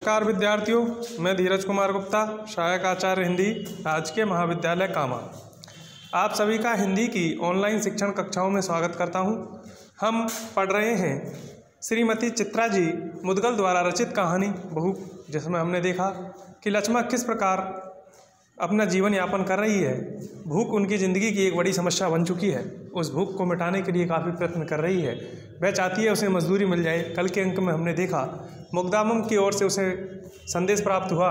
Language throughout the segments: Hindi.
नमस्कार विद्यार्थियों, मैं धीरज कुमार गुप्ता, सहायक आचार्य हिंदी, राजकीय महाविद्यालय कामा। आप सभी का हिंदी की ऑनलाइन शिक्षण कक्षाओं में स्वागत करता हूं। हम पढ़ रहे हैं श्रीमती चित्रा जी मुदगल द्वारा रचित कहानी बहू, जिसमें हमने देखा कि लक्ष्मा किस प्रकार अपना जीवन यापन कर रही है। भूख उनकी ज़िंदगी की एक बड़ी समस्या बन चुकी है। उस भूख को मिटाने के लिए काफ़ी प्रयत्न कर रही है। वह चाहती है उसे मजदूरी मिल जाए। कल के अंक में हमने देखा मुकदामम की ओर से उसे संदेश प्राप्त हुआ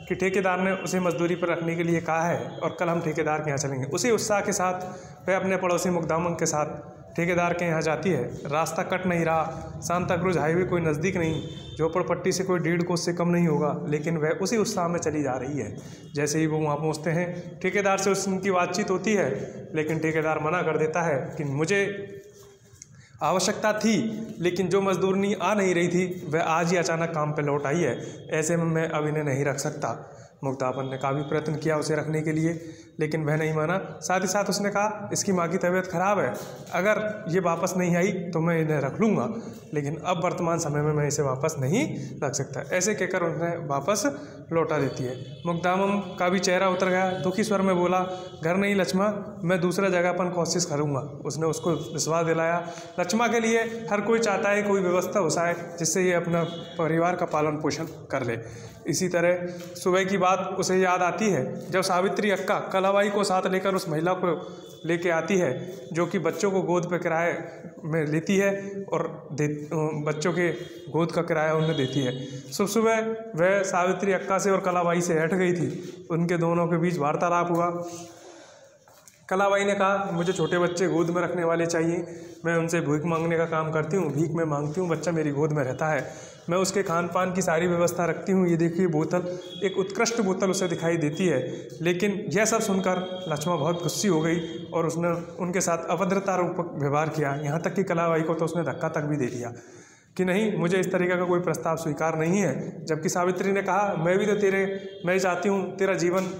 कि ठेकेदार ने उसे मजदूरी पर रखने के लिए कहा है और कल हम ठेकेदार के यहाँ चलेंगे। उसी उत्साह के साथ वह अपने पड़ोसी मुकदामम के साथ ठेकेदार के यहाँ जाती है। रास्ता कट नहीं रहा, सांता क्रूज हाईवे कोई नज़दीक नहीं, झोपड़पट्टी से कोई 1.5 कोस से कम नहीं होगा, लेकिन वह उसी उत्साह में चली जा रही है। जैसे ही वो वहाँ पहुँचते हैं, ठेकेदार से उनकी बातचीत होती है, लेकिन ठेकेदार मना कर देता है कि मुझे आवश्यकता थी, लेकिन जो मजदूरनी आ नहीं रही थी वह आज ही अचानक काम पे लौट आई है। ऐसे में मैं अब इन्हें नहीं रख सकता। मुक्तापन ने काफ़ी प्रयत्न किया उसे रखने के लिए, लेकिन वह नहीं माना। साथ ही साथ उसने कहा इसकी माँ की तबीयत खराब है, अगर ये वापस नहीं आई तो मैं इन्हें रख लूँगा, लेकिन अब वर्तमान समय में मैं इसे वापस नहीं रख सकता। ऐसे कहकर उन्हें वापस लौटा देती है। मुकदामम का भी चेहरा उतर गया। दुखी स्वर में बोला, घर नहीं लक्ष्मा, मैं दूसरा जगह पर कोशिश करूँगा। उसने उसको विश्वास दिलाया। लक्ष्मा के लिए हर कोई चाहता है कोई व्यवस्था हो जाए जिससे ये अपना परिवार का पालन पोषण कर ले। इसी तरह सुबह की बात उसे याद आती है जब सावित्री अक्का कलाबाई को साथ लेकर उस महिला को लेके आती है जो कि बच्चों को गोद पे किराए में लेती है और बच्चों के गोद का किराया उन्हें देती है। सुबह वह सावित्री अक्का से और कलाबाई से हट गई थी। उनके दोनों के बीच वार्तालाप हुआ। कलाबाई ने कहा, मुझे छोटे बच्चे गोद में रखने वाले चाहिए। मैं उनसे भीख मांगने का काम करती हूँ, भीख में मांगती हूँ, बच्चा मेरी गोद में रहता है। मैं उसके खान पान की सारी व्यवस्था रखती हूँ। ये देखिए बोतल, एक उत्कृष्ट बोतल उसे दिखाई देती है। लेकिन यह सब सुनकर लक्ष्मा बहुत गुस्सी हो गई और उसने उनके साथ अभद्रता रूपक व्यवहार किया। यहाँ तक कि कलाबाई को तो उसने धक्का तक भी दे दिया कि नहीं, मुझे इस तरीके का कोई प्रस्ताव स्वीकार नहीं है। जबकि सावित्री ने कहा, मैं भी तो मैं चाहती हूँ तेरा जीवन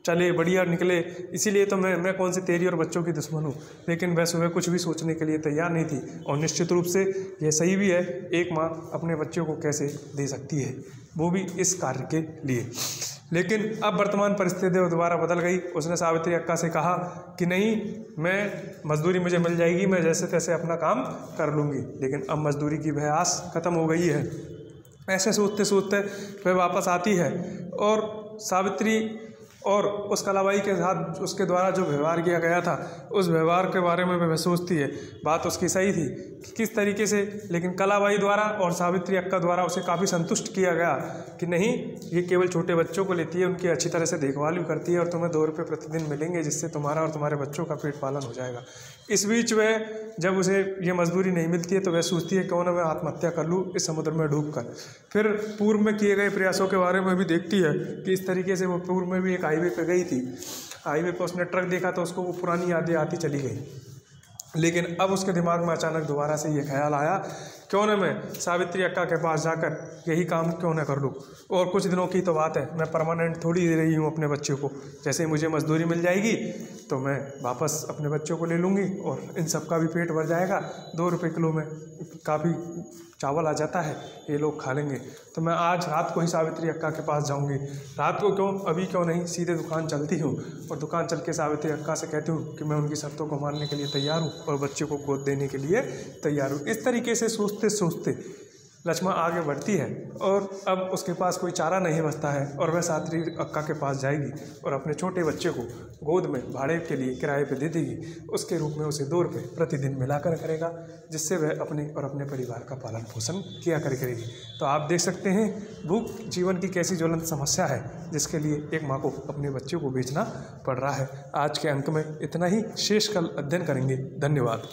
चले, बढ़िया निकले, इसीलिए तो मैं कौन सी तेरी और बच्चों की दुश्मन हूँ। लेकिन वह सुबह कुछ भी सोचने के लिए तैयार नहीं थी। और निश्चित रूप से यह सही भी है, एक माँ अपने बच्चों को कैसे दे सकती है, वो भी इस कार्य के लिए। लेकिन अब वर्तमान परिस्थिति दोबारा बदल गई। उसने सावित्री अक्का से कहा कि नहीं, मैं मजदूरी मुझे मिल जाएगी, मैं जैसे तैसे अपना काम कर लूँगी। लेकिन अब मजदूरी की वह आस खत्म हो गई है। ऐसे सोचते सोचते वह वापस आती है और सावित्री और उस कलाबाई के साथ उसके द्वारा जो व्यवहार किया गया था उस व्यवहार के बारे में वह सोचती है। बात उसकी सही थी कि किस तरीके से, लेकिन कलाबाई द्वारा और सावित्री अक्का द्वारा उसे काफ़ी संतुष्ट किया गया कि नहीं, ये केवल छोटे बच्चों को लेती है, उनकी अच्छी तरह से देखभाल भी करती है और तुम्हें 2 रुपये प्रतिदिन मिलेंगे जिससे तुम्हारा और तुम्हारे बच्चों का पेट पालन हो जाएगा। इस बीच वह जब उसे ये मजदूरी नहीं मिलती है तो वह सोचती है क्यों ना मैं आत्महत्या कर लूँ इस समुद्र में डूबकर। फिर पूर्व में किए गए प्रयासों के बारे में भी देखती है कि इस तरीके से वो पूर्व में भी एक हाईवे पे गई थी। हाईवे पे उसने ट्रक देखा तो उसको वो पुरानी यादें आती चली गई। लेकिन अब उसके दिमाग में अचानक दोबारा से ये ख्याल आया, क्यों ना मैं सावित्री अक्का के पास जाकर यही काम क्यों ना कर लूँ। और कुछ दिनों की तो बात है, मैं परमानेंट थोड़ी दे रही हूँ अपने बच्चों को। जैसे ही मुझे मजदूरी मिल जाएगी तो मैं वापस अपने बच्चों को ले लूँगी और इन सब का भी पेट भर जाएगा। 2 रुपये किलो में काफ़ी चावल आ जाता है, ये लोग खा लेंगे। तो मैं आज रात को ही सावित्री अक्का के पास जाऊंगी। रात को क्यों, अभी क्यों नहीं, सीधे दुकान चलती हूँ और दुकान चल के सावित्री अक्का से कहती हूँ कि मैं उनकी शर्तों को मानने के लिए तैयार हूँ और बच्चे को गोद देने के लिए तैयार हूँ। इस तरीके से सोचते सोचते लक्ष्मा आगे बढ़ती है और अब उसके पास कोई चारा नहीं बचता है और वह सावित्री अक्का के पास जाएगी और अपने छोटे बच्चे को गोद में भाड़े के लिए किराए पे दे देगी। उसके रूप में उसे 2 रुपये प्रतिदिन मिलाकर करेगा, जिससे वह अपने और अपने परिवार का पालन पोषण किया करेगी। तो आप देख सकते हैं भूख जीवन की कैसी ज्वलंत समस्या है जिसके लिए एक माँ को अपने बच्चों को बेचना पड़ रहा है। आज के अंक में इतना ही, शेष कल अध्ययन करेंगे। धन्यवाद।